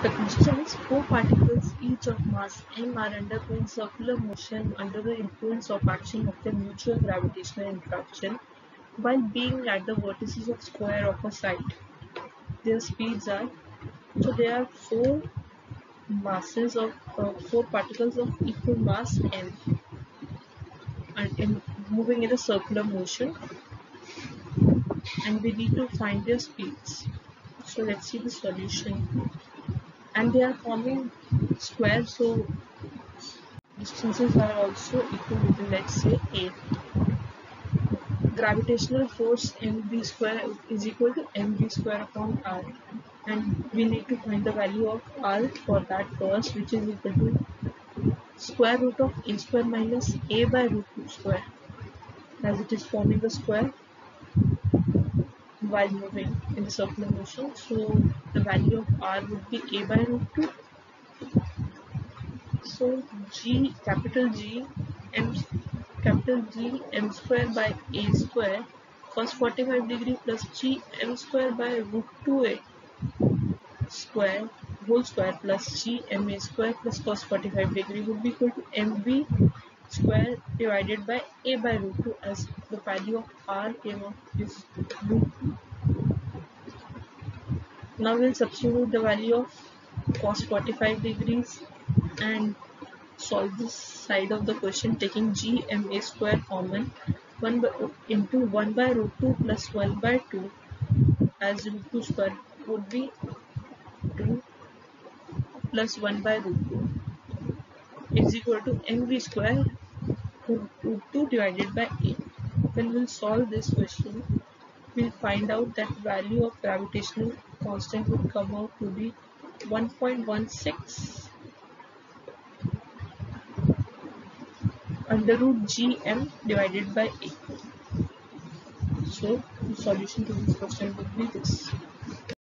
The question is, four particles each of mass m are undergoing circular motion under the influence of action of the mutual gravitational interaction while being at the vertices of square of a site. Their speeds are, so there are four particles of equal mass m and moving in a circular motion, and we need to find their speeds. So let's see the solution. And they are forming squares, so distances are also equal within, let's say, A. Gravitational force mv square is equal to mv square upon r, and we need to find the value of r for that first, which is equal to square root of a square minus a by root 2 square, as it is forming a square while moving in the circular motion. So the value of r would be a by root 2. So capital G m square by a square cos 45 degree plus g m square by root 2a square whole square plus g m a square plus cos 45 degree would be equal to mv square divided by a by root 2, as the value of r came out is root 2. Now we'll substitute the value of cos 45 degrees and solve this side of the question taking g m a square common, 1 by root 2 plus 1 by 2, as root 2 square would be 2 plus 1 by root 2 is equal to mv square root 2 divided by a. When we'll solve this question, we'll find out that value of gravitational constant would come out to be 1.16 under root gm divided by a. So the solution to this question would be this.